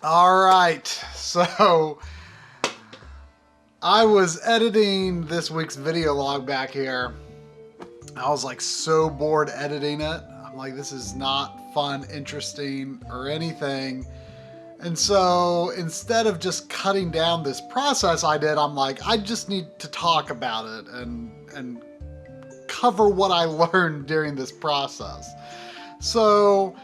All right, so I was editing this week's video log back here. I was like so bored editing it. I'm like, this is not fun, interesting, or anything. And so instead of just cutting down this process I did, I'm like, I just need to talk about it and cover what I learned during this process. So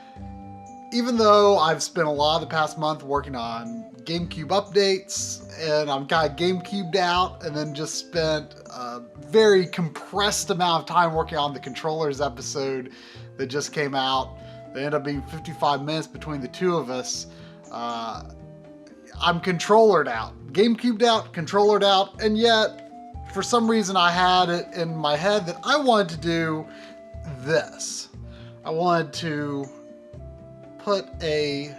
even though I've spent a lot of the past month working on GameCube updates, and I'm kind of GameCubed out, and then just spent a very compressed amount of time working on the controllers episode that just came out. They ended up being 55 minutes between the two of us. I'm controllered out. GameCubed out, controllered out, and yet, for some reason I had it in my head that I wanted to do this. I wanted to put a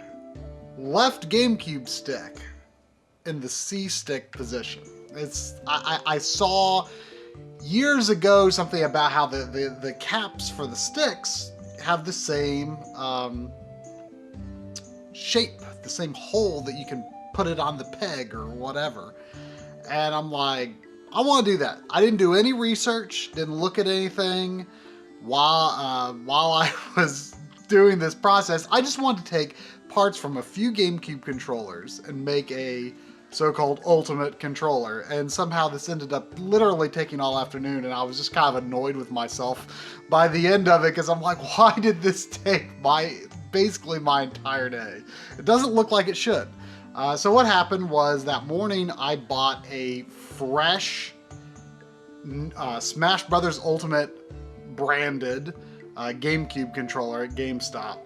left GameCube stick in the C stick position. I saw years ago something about how the caps for the sticks have the same shape, the same hole that you can put it on the peg or whatever. And I'm like, I want to do that. I didn't do any research, didn't look at anything while I was doing this process. I just wanted to take parts from a few GameCube controllers and make a so-called ultimate controller, and somehow this ended up literally taking all afternoon, and I was just kind of annoyed with myself by the end of it because I'm like, why did this take basically my entire day? It doesn't look like it should. So what happened was that morning I bought a fresh Smash Brothers Ultimate branded GameCube controller at GameStop.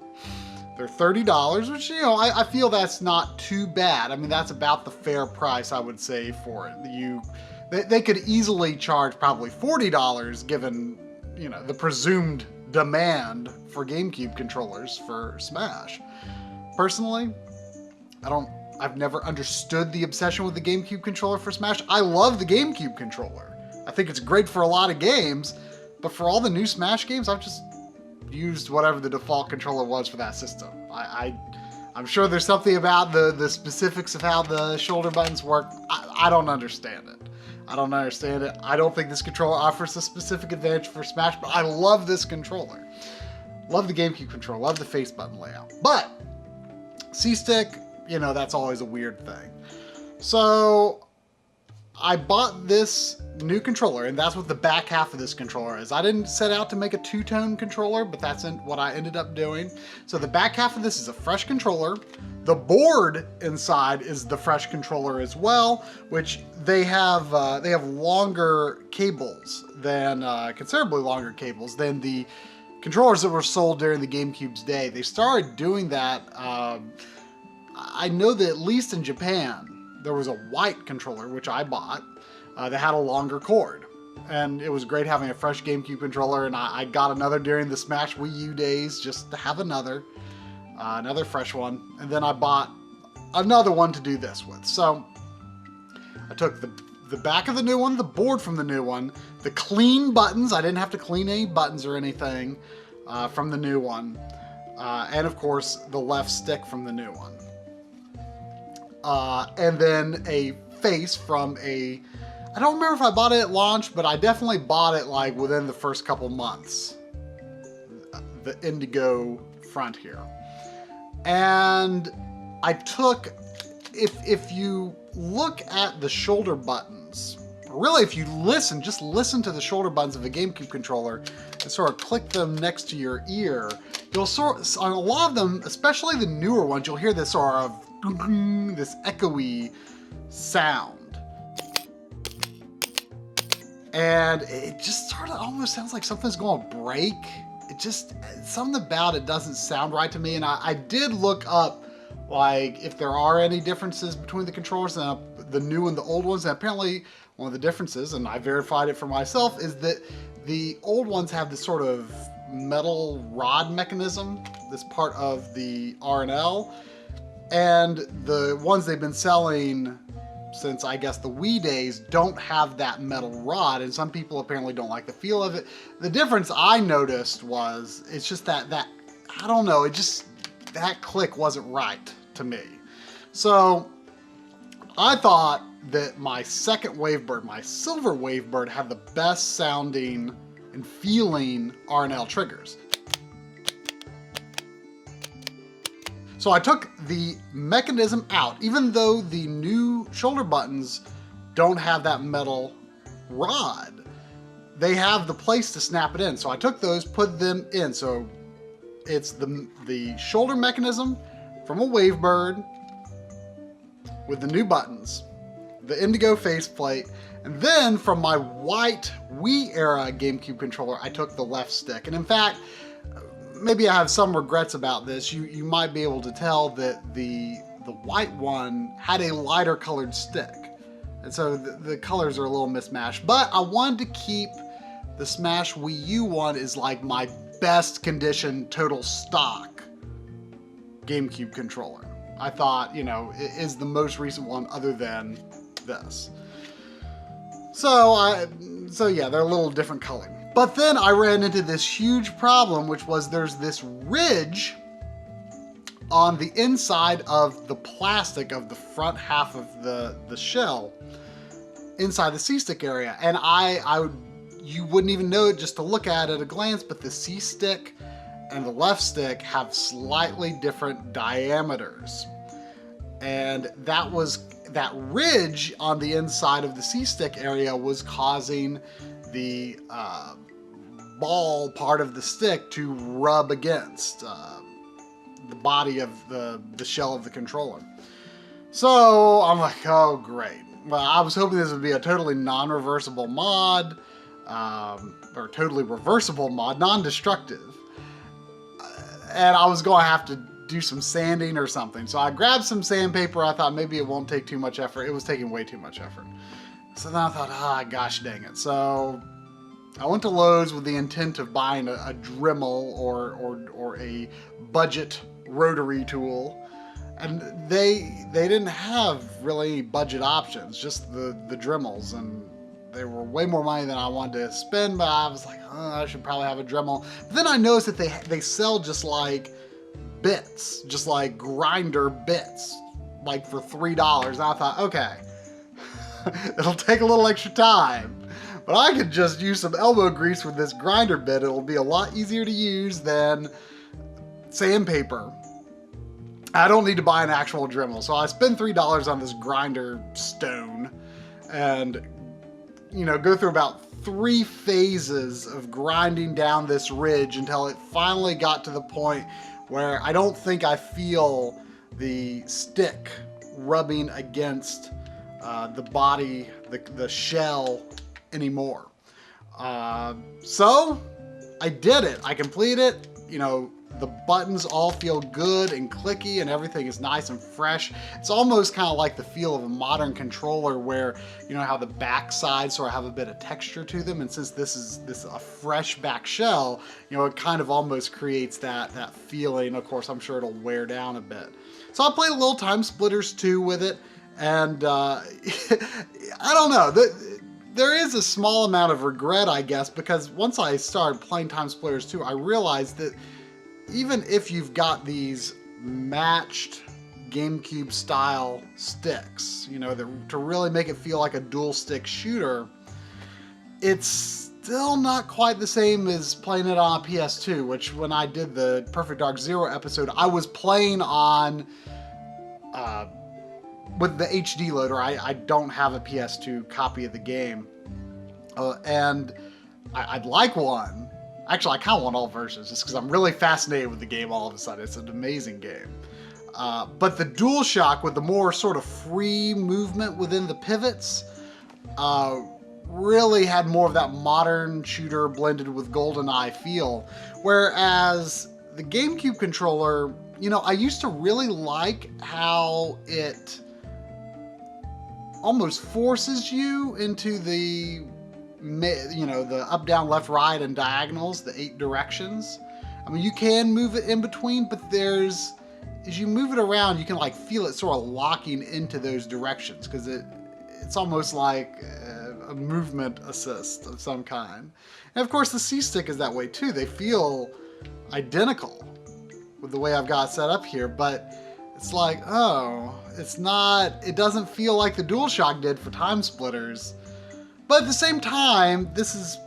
They're $30, which, you know, I feel that's not too bad. I mean, that's about the fair price, I would say, for it. They could easily charge probably $40 given, you know, the presumed demand for GameCube controllers for Smash. Personally, I've never understood the obsession with the GameCube controller for Smash. I love the GameCube controller. I think it's great for a lot of games, but for all the new Smash games, I've just used whatever the default controller was for that system. I'm sure there's something about the specifics of how the shoulder buttons work. I don't understand it. I don't understand it. I don't think this controller offers a specific advantage for Smash, but I love this controller. Love the GameCube controller, love the face button layout. But C-Stick, you know, that's always a weird thing. So I bought this new controller, and that's what the back half of this controller is. I didn't set out to make a two-tone controller, but that's what I ended up doing. So the back half of this is a fresh controller. The board inside is the fresh controller as well, which they have longer cables than, considerably longer cables than the controllers that were sold during the GameCube's day. They started doing that, I know that at least in Japan, there was a white controller, which I bought, that had a longer cord. And it was great having a fresh GameCube controller, and I got another during the Smash Wii U days just to have another fresh one. And then I bought another one to do this with. So I took the back of the new one, the board from the new one, the clean buttons, I didn't have to clean any buttons or anything from the new one, and of course the left stick from the new one. And then a face from I don't remember if I bought it at launch, but I definitely bought it like within the first couple months. The indigo front here. And I took, if you look at the shoulder buttons, really if you just listen to the shoulder buttons of a GameCube controller and sort of click them next to your ear, you'll on a lot of them, especially the newer ones, you'll hear this sort of this echoey sound. And it just sort of almost sounds like something's going to break. Something about it doesn't sound right to me. And I did look up, like, if there are any differences between the controllers and the new and the old ones. And apparently one of the differences, and I verified it for myself, is that the old ones have this sort of metal rod mechanism that's part of the R&L. And the ones they've been selling since, I guess, the Wii days don't have that metal rod, and some people apparently don't like the feel of it. The difference I noticed was, it's just that I don't know, that click wasn't right to me. So I thought that my second Wavebird, my silver Wavebird, had the best sounding and feeling R&L triggers. So I took the mechanism out, even though the new shoulder buttons don't have that metal rod. They have the place to snap it in. So I took those, put them in. So it's the shoulder mechanism from a Wavebird with the new buttons, the indigo faceplate, and then from my white Wii era GameCube controller, I took the left stick. And in fact, maybe I have some regrets about this. You might be able to tell that the white one had a lighter colored stick. And so the colors are a little mismatched, but I wanted to keep the Smash Wii U one is like my best condition total stock GameCube controller. I thought, you know, it is the most recent one other than this. So yeah, they're a little different coloring. But then I ran into this huge problem, which was there's this ridge on the inside of the plastic of the front half of the shell inside the C-stick area. And you wouldn't even know it just to look at a glance, but the C-stick and the left stick have slightly different diameters. And that ridge on the inside of the C-stick area was causing the ball part of the stick to rub against the body of the shell of the controller. So I'm like, oh great. Well, I was hoping this would be a totally non-reversible mod, or totally reversible mod, non-destructive. And I was going to have to do some sanding or something. So I grabbed some sandpaper. I thought maybe it won't take too much effort. It was taking way too much effort. So then I thought, gosh dang it. So I went to Lowe's with the intent of buying a Dremel or a budget rotary tool. And they didn't have really any budget options, just the Dremels, and they were way more money than I wanted to spend, but I was like, oh, I should probably have a Dremel. But then I noticed that they sell just like bits, just like grinder bits, like for $3. And I thought, okay, it'll take a little extra time, but I could just use some elbow grease with this grinder bit. It'll be a lot easier to use than sandpaper. I don't need to buy an actual Dremel. So I spend $3 on this grinder stone and, you know, go through about 3 phases of grinding down this ridge until it finally got to the point where I don't think I feel the stick rubbing against the body, the shell anymore. So I did it. I completed it. You know, the buttons all feel good and clicky and everything is nice and fresh. It's almost kind of like the feel of a modern controller where, you know, how the back sides sort of have a bit of texture to them. And since this is a fresh back shell, you know, it kind of almost creates that feeling. Of course, I'm sure it'll wear down a bit. So I played a little Time Splitters 2 with it. And I don't know. There is a small amount of regret, I guess, because once I started playing Time Splitters 2, I realized that even if you've got these matched GameCube style sticks, you know, to really make it feel like a dual stick shooter, it's still not quite the same as playing it on a PS2, which when I did the Perfect Dark Zero episode, I was playing on, with the HD loader. I don't have a PS2 copy of the game, and I'd like one. Actually, I kind of want all versions just because I'm really fascinated with the game all of a sudden. It's an amazing game. But the DualShock with the more sort of free movement within the pivots really had more of that modern shooter blended with GoldenEye feel. Whereas the GameCube controller, you know, I used to really like how it almost forces you into the, you know, the up, down, left, right, and diagonals, the 8 directions. I mean, you can move it in between, but as you move it around, you can like feel it sort of locking into those directions because it's almost like a movement assist of some kind. And of course, the C-stick is that way too. They feel identical with the way I've got it set up here, but it's like, oh, it doesn't feel like the DualShock did for Time Splitters. But at the same time, this is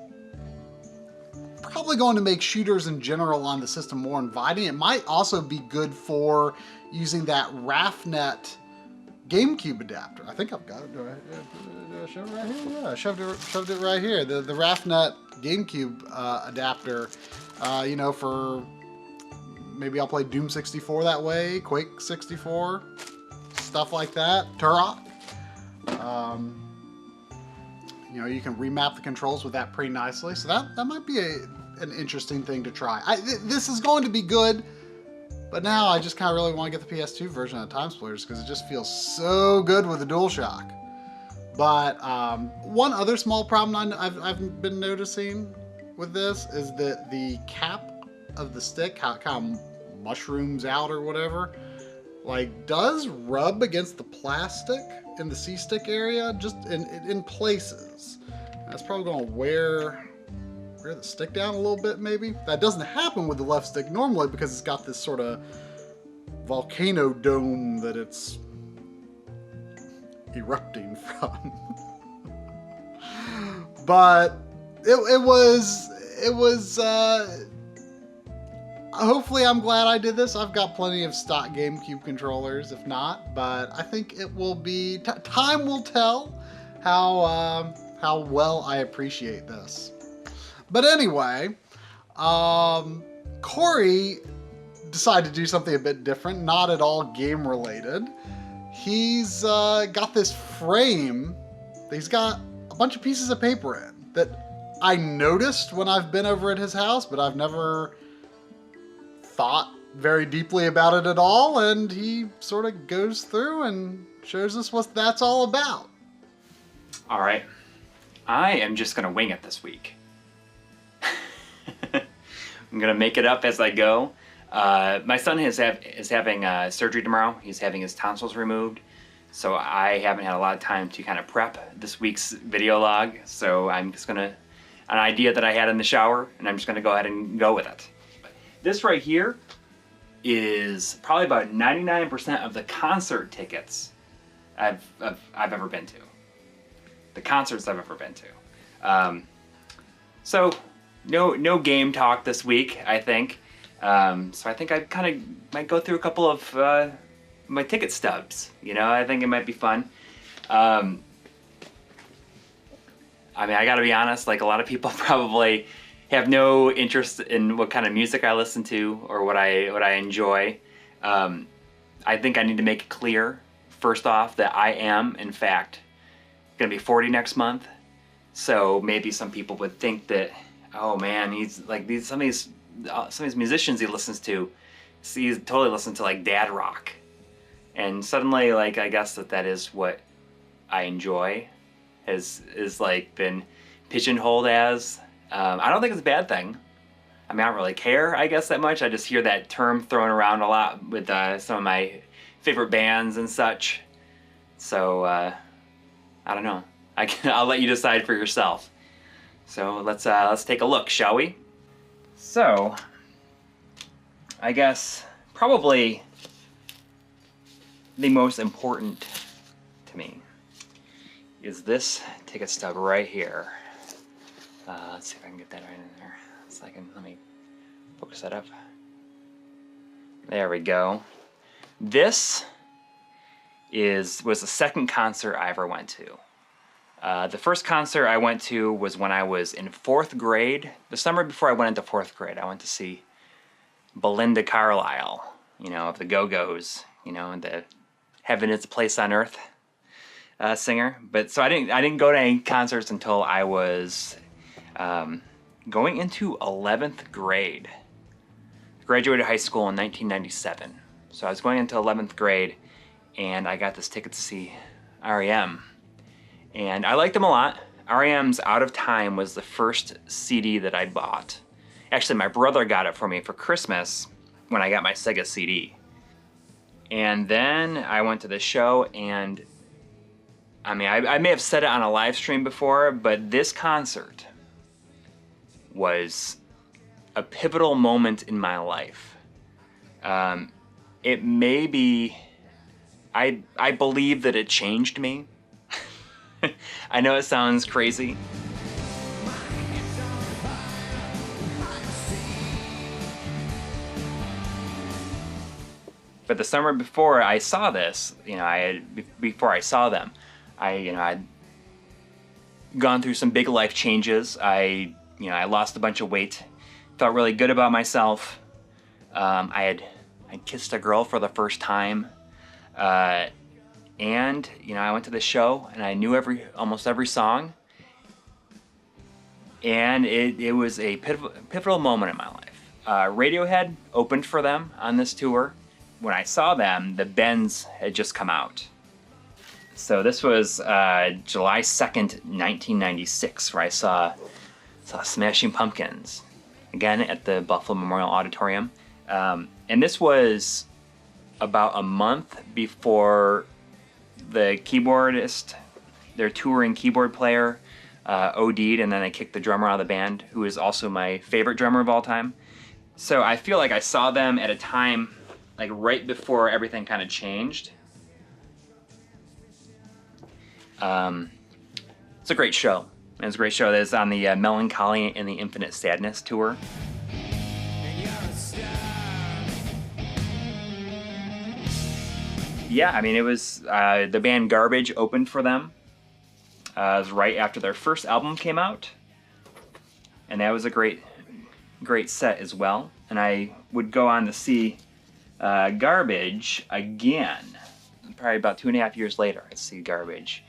probably going to make shooters in general on the system more inviting. It might also be good for using that RAFnet GameCube adapter. I think I've got it. Do I shove it right here? Yeah, I shoved it right here. The RAFnet GameCube adapter, you know, for maybe I'll play Doom 64 that way, Quake 64, stuff like that, Turok. You know, you can remap the controls with that pretty nicely, so that might be an interesting thing to try. This is going to be good, but now I just kind of really want to get the PS2 version of Time Splitters because it just feels so good with the DualShock. But one other small problem I've been noticing with this is that the cap of the stick, how it kind of mushrooms out or whatever, like does rub against the plastic in the C-stick area, just in places. That's probably going to wear the stick down a little bit, maybe. That doesn't happen with the left stick normally because it's got this sort of volcano dome that it's erupting from. But it was hopefully I'm glad I did this. I've got plenty of stock GameCube controllers, if not, but I think it will be, time will tell how well I appreciate this. But anyway, Coury decided to do something a bit different, not at all game related. He's got this frame that he's got a bunch of pieces of paper in that I noticed when I've been over at his house, but I've never thought very deeply about it at all, and he sort of goes through and shows us what that's all about. All right, I am just gonna wing it this week. I'm gonna make it up as I go. My son is having surgery tomorrow. He's having his tonsils removed, so I haven't had a lot of time to kind of prep this week's video log. So I'm just gonna, an idea that I had in the shower, and I'm just gonna go ahead and go with it. This right here is probably about 99% of the concert tickets I've ever been to. The concerts I've ever been to. So no game talk this week, I think. So I think I kind of might go through a couple of my ticket stubs. You know, I think it might be fun. I mean, I gotta be honest, like a lot of people probably have no interest in what kind of music I listen to or what I enjoy. I think I need to make it clear, first off, that I am, in fact, gonna be 40 next month. So maybe some people would think that, oh man, he's like some of these musicians he listens to, he's totally listening to like dad rock. And suddenly, like, I guess that is what I enjoy, is like been pigeonholed as. I don't think it's a bad thing. I mean, I don't really care, I guess, that much. I just hear that term thrown around a lot with some of my favorite bands and such. So, I don't know. I'll let you decide for yourself. So let's take a look, shall we? So, I guess probably the most important to me is this ticket stub right here. Let's see if I can get that right in there. So let me focus that up. There we go. This was the second concert I ever went to. The first concert I went to was when I was in 4th grade. The summer before I went into 4th grade, I went to see Belinda Carlisle, you know, of the Go-Go's, you know, the Heaven is a Place on Earth singer. But so I didn't go to any concerts until I was going into 11th grade. I graduated high school in 1997. So I was going into 11th grade, and I got this ticket to see REM. And I liked them a lot. REM's Out of Time was the first CD that I bought. Actually, my brother got it for me for Christmas when I got my Sega CD. And then I went to the show, and I mean, I may have said it on a live stream before, but this concert was a pivotal moment in my life. And it may be, I believe that it changed me. I know it sounds crazy. But the summer before I saw this, before I saw them, I'd gone through some big life changes. I lost a bunch of weight, felt really good about myself. I kissed a girl for the first time, and I went to the show and I knew almost every song, and it was a pivotal moment in my life. Radiohead opened for them on this tour. When I saw them, the Bends had just come out. So this was July 2nd, 1996, where I saw Smashing Pumpkins, again at the Buffalo Memorial Auditorium. And this was about a month before the keyboardist, their touring keyboard player, OD'd, and then they kicked the drummer out of the band, who is also my favorite drummer of all time. So I feel like I saw them at a time like right before everything kind of changed. It's a great show. It's a great show. That is on the Melancholy and the Infinite Sadness tour. Yeah, I mean, it was the band Garbage opened for them. It was right after their first album came out, and that was a great set as well. And I would go on to see Garbage again, probably about 2.5 years later. I'd see Garbage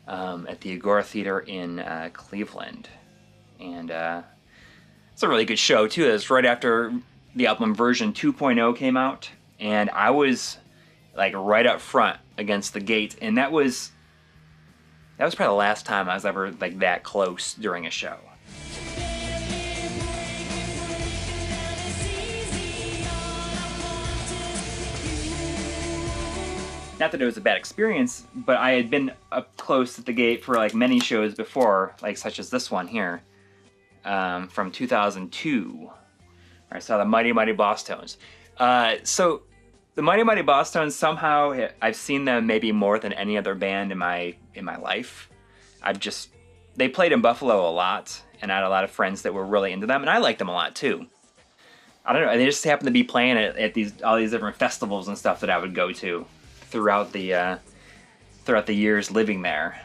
at the Agora Theater in Cleveland, and it's a really good show too. It's right after the album version 2.0 came out, and I was like right up front against the gate, and that was probably the last time I was ever like that close during a show. Not that it was a bad experience, but I had been up close at the gate for like many shows before, like such as this one here, from 2002, where I saw the Mighty Mighty Boss Tones. So the Mighty Mighty Boss Tones, somehow I've seen them maybe more than any other band in my life. They played in Buffalo a lot, and I had a lot of friends that were really into them, and I liked them a lot too. I don't know, they just happened to be playing at all these different festivals and stuff that I would go to throughout the years living there.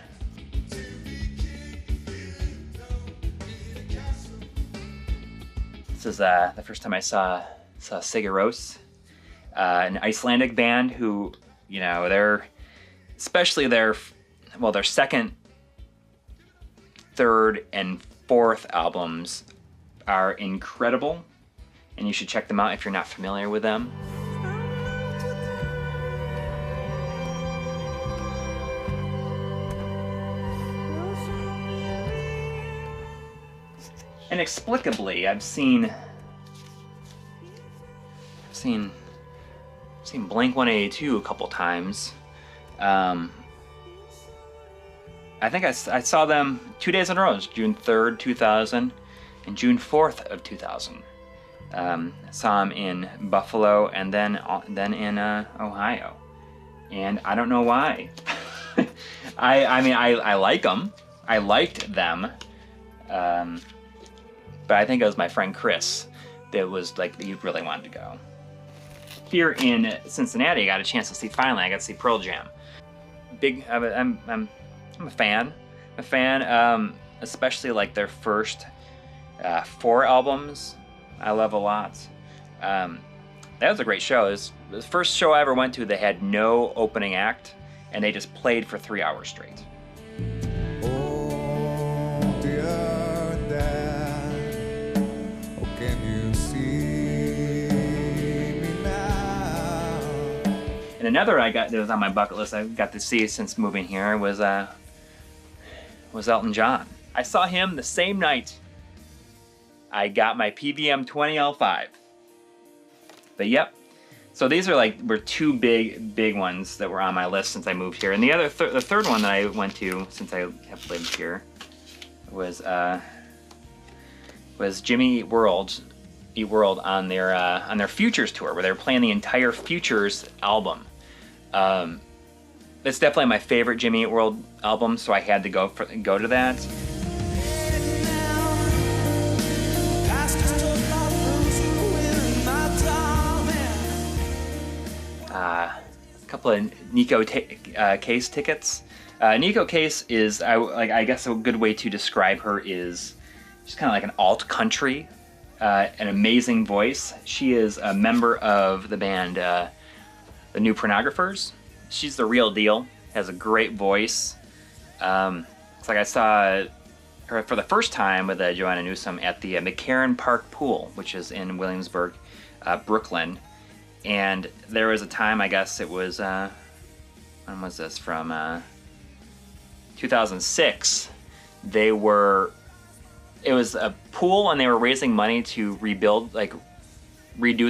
This is the first time I saw Sigur Rós, an Icelandic band who, especially their second, third, and fourth albums are incredible, and you should check them out if you're not familiar with them. Inexplicably, I've seen Blink-182 a couple times. I think I saw them 2 days in a row. It was June 3rd, 2000, and June 4th of 2000. I saw them in Buffalo and then in Ohio, and I don't know why. I like them. I liked them. But I think it was my friend Chris that was like, he really wanted to go. Here in Cincinnati, I got a chance to see, finally, I got to see Pearl Jam. I'm a fan. Especially like their first 4 albums, I love a lot. That was a great show. It was the first show I ever went to that had no opening act, and they just played for 3 hours straight. And another that was on my bucket list I got to see since moving here was Elton John. I saw him the same night I got my PVM 20L5. But yep, so these were 2 big ones that were on my list since I moved here. And the third one that I went to since I have lived here was Jimmy Eat World Eat World on their Futures tour, where they were playing the entire Futures album. It's definitely my favorite Jimmy Eat World album, so I had to go to that. A couple of Nico Case tickets. Nico Case is, I guess a good way to describe her is she's kind of like an alt country, an amazing voice. She is a member of the band the New Pornographers. She's the real deal. Has a great voice. It's like I saw her for the first time with Joanna Newsom at the McCarran Park Pool, which is in Williamsburg, Brooklyn. And there was a time, I guess it was, when was this, from 2006. It was a pool, and they were raising money to redo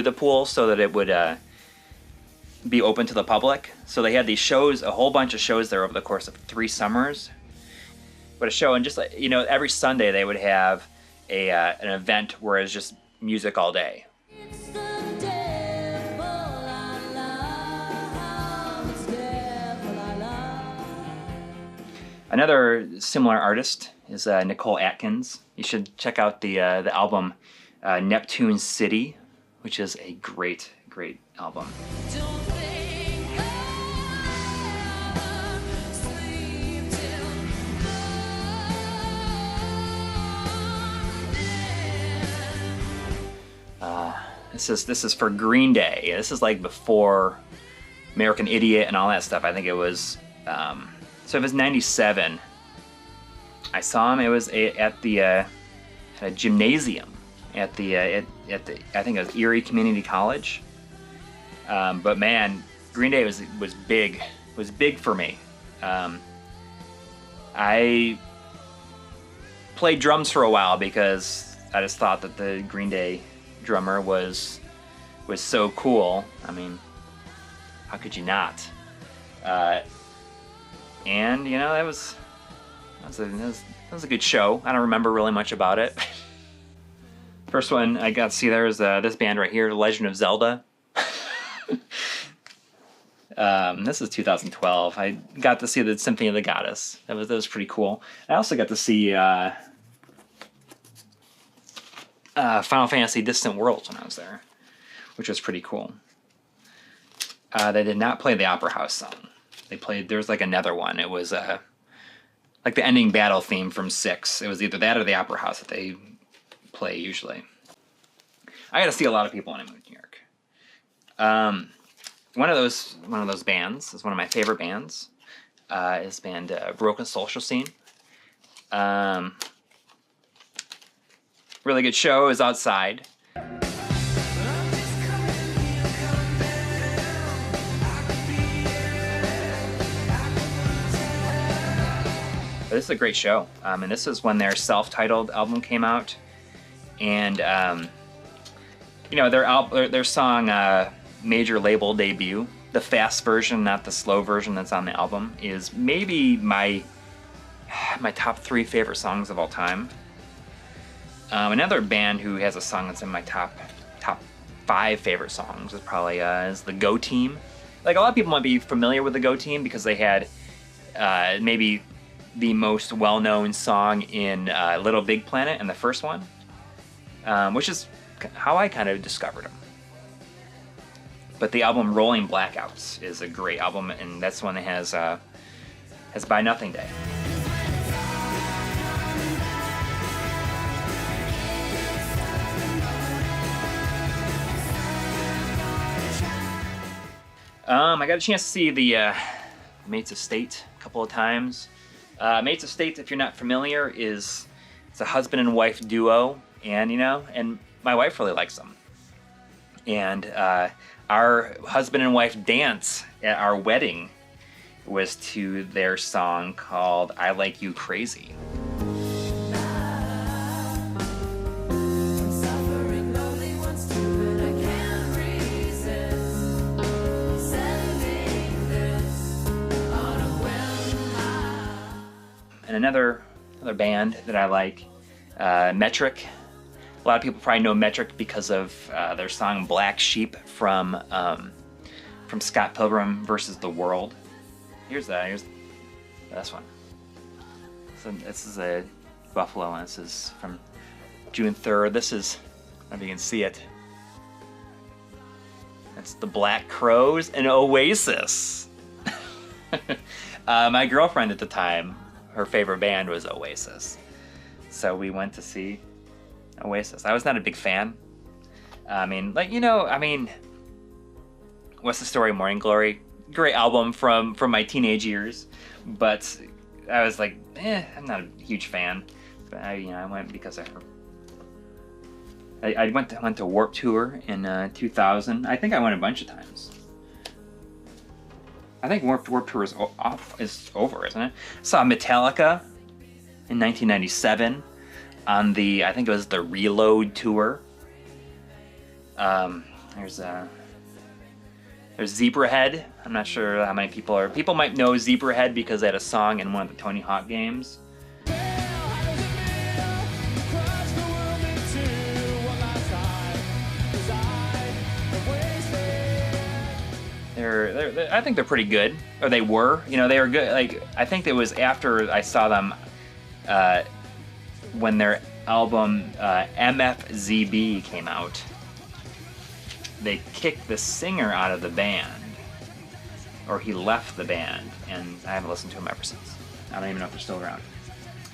the pool so that it would be open to the public. So they had these shows, a whole bunch of shows there over the course of 3 summers. But a show, and just like, every Sunday they would have an event where it's just music all day. Another similar artist is Nicole Atkins. You should check out the album Neptune City, which is a great album. This is for Green Day. This is like before American Idiot and all that stuff. I think it was. So it was 97. I saw him. It was at a gymnasium at the I think it was Erie Community College. But man, Green Day was big. Was big for me. I played drums for a while because I just thought that the Green Day drummer was so cool. I mean, how could you not? And that was a good show. I don't remember really much about it. First one I got to see there is this band right here, Legend of Zelda. This is 2012. I got to see the Symphony of the Goddess. That was pretty cool. I also got to see Final Fantasy Distant Worlds when I was there, which was pretty cool. They did not play the Opera House song. There was like another one. It was like the ending battle theme from 6. It was either that or the Opera House that they play usually. I got to see a lot of people when I moved to New York. One of those bands is one of my favorite bands. Is band Broken Social Scene. Really good show. Is outside. But this is a great show, and this is when their self-titled album came out, and their song Major Label Debut, the fast version, not the slow version that's on the album, is maybe my top 3 favorite songs of all time. Another band who has a song that's in my top 5 favorite songs is probably is the Go Team. Like, a lot of people might be familiar with the Go Team because they had maybe the most well-known song in Little Big Planet, and the first one, which is how I kind of discovered them. But the album Rolling Blackouts is a great album, and that's one that has Buy Nothing Day. I got a chance to see the Mates of State a couple of times. Mates of State, if you're not familiar, it's a husband and wife duo, and my wife really likes them. And our husband and wife dance at our wedding was to their song called I Like You Crazy. And another band that I like, Metric, A lot of people probably know Metric because of their song Black Sheep from Scott Pilgrim versus the World. Here's this one. So this is a Buffalo, and this is from June 3rd. This is, I don't know if you can see it. That's the Black Crowes and Oasis. My girlfriend at the time, her favorite band was Oasis. So we went to see Oasis. I was not a big fan. I mean, like, What's the Story, Morning Glory? Great album from my teenage years. But I was like, I'm not a huge fan. But I went because of her. I went to Warped Tour in 2000. I think I went a bunch of times. I think Warped Tour is over, isn't it? Saw Metallica in 1997 on I think it was the Reload tour. There's Zebrahead. I'm not sure how many people might know Zebrahead because they had a song in one of the Tony Hawk games. I think they're pretty good, or they were. They were good. Like, I think it was after I saw them when their album MFZB came out. They kicked the singer out of the band, or he left the band, and I haven't listened to him ever since. I don't even know if they're still around.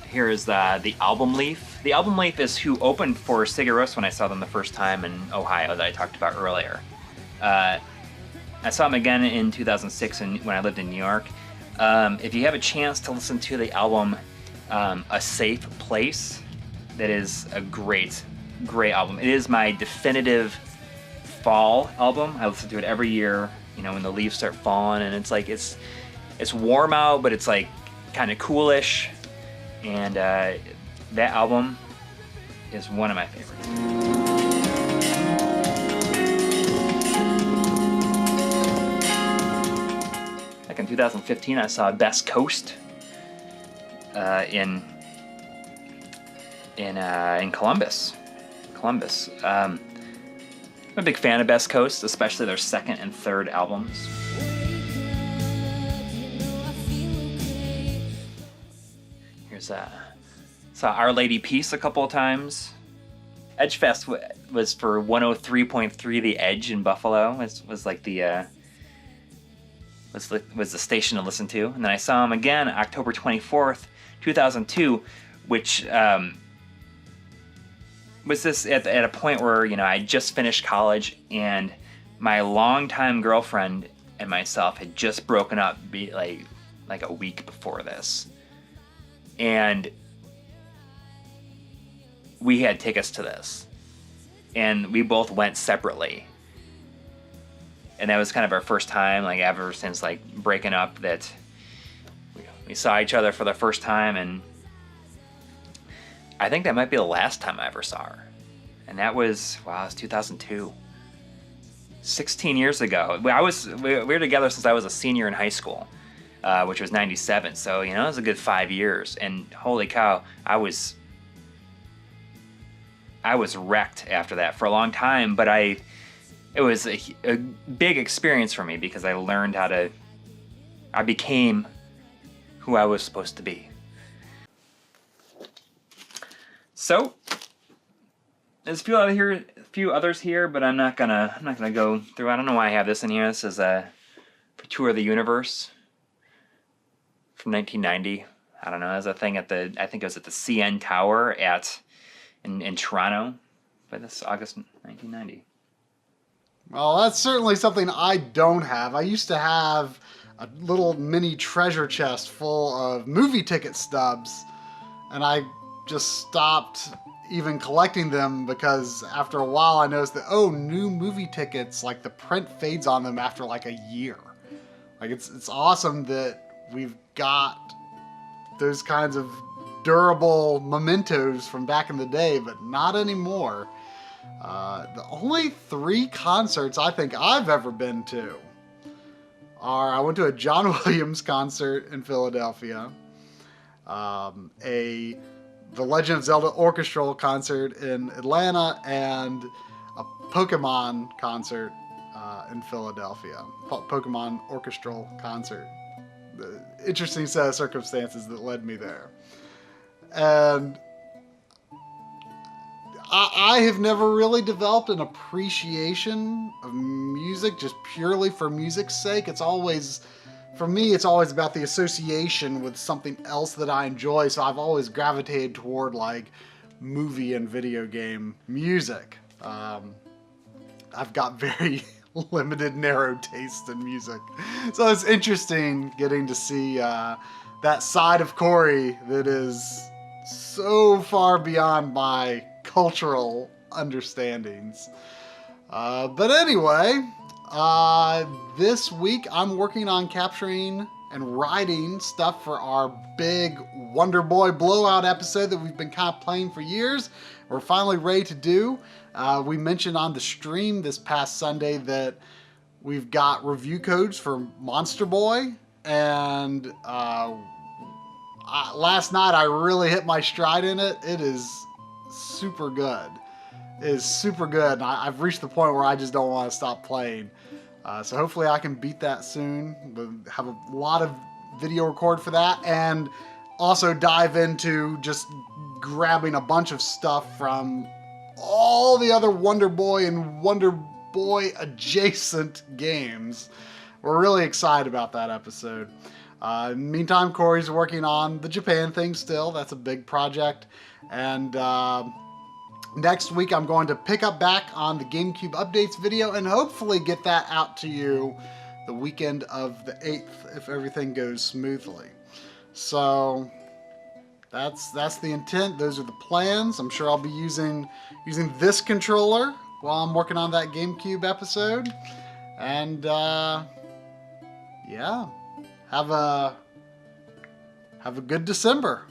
Here is the Album Leaf. The Album Leaf is who opened for Sigur Rós when I saw them the first time in Ohio that I talked about earlier. I saw them again in 2006 when I lived in New York. If you have a chance to listen to the album A Safe Place, that is a great album. It is my definitive fall album. I listen to it every year, when the leaves start falling, and it's like it's warm out, but it's like kind of coolish. And that album is one of my favorites. Like in 2015, I saw Best Coast in Columbus. I'm a big fan of Best Coast, especially their second and third albums. Here's saw Our Lady Peace a couple of times. Edgefest was for 103.3 The Edge in Buffalo. Was like the was the station to listen to. And then I saw him again October 24th, 2002, which was this at a point where, I just finished college, and my longtime girlfriend and myself had just broken up like a week before this. And we had tickets to this. And we both went separately. And that was kind of our first time, like, ever since, like, breaking up, that we saw each other for the first time, and I think that might be the last time I ever saw her. And that was, it was 2002. 16 years ago. We were together since I was a senior in high school, which was 97. So, it was a good 5 years. And holy cow, I was wrecked after that for a long time, but it was a big experience for me because I learned I became who I was supposed to be. So, there's a few others here, but I'm not gonna go through. I don't know why I have this in here. This is for Tour of the Universe from 1990. I don't know. There's a thing I think it was at the CN Tower in Toronto, but this is August 1990. Well, that's certainly something I don't have. I used to have a little mini treasure chest full of movie ticket stubs, and I just stopped even collecting them because after a while I noticed that, new movie tickets, like the print fades on them after like a year. Like, it's awesome that we've got those kinds of durable mementos from back in the day, but not anymore. The only 3 concerts I think I've ever been to are, I went to a John Williams concert in Philadelphia, a the Legend of Zelda orchestral concert in Atlanta and a Pokemon concert in Philadelphia. Pokemon orchestral concert. The interesting set of circumstances that led me there. And I have never really developed an appreciation of music just purely for music's sake. It's always, for me, it's always about the association with something else that I enjoy. So I've always gravitated toward like movie and video game music. I've got very limited, narrow taste in music. So it's interesting getting to see that side of Coury that is so far beyond my cultural understandings. But anyway, this week I'm working on capturing and writing stuff for our big Wonder Boy blowout episode that we've been kind of playing for years. We're finally ready to do. We mentioned on the stream this past Sunday that we've got review codes for Monster Boy, and last night I really hit my stride in it. It is super good. It is super good, and I've reached the point where I just don't want to stop playing. So hopefully I can beat that soon. We'll have a lot of video record for that, and also dive into just grabbing a bunch of stuff from all the other Wonder Boy and Wonder Boy adjacent games. We're really excited about that episode. Meantime, Coury's working on the Japan thing still. That's a big project. And next week I'm going to pick up back on the GameCube updates video and hopefully get that out to you the weekend of the 8th if everything goes smoothly. So that's the intent. Those are the plans. I'm sure I'll be using this controller while I'm working on that GameCube episode. And yeah, have a good December.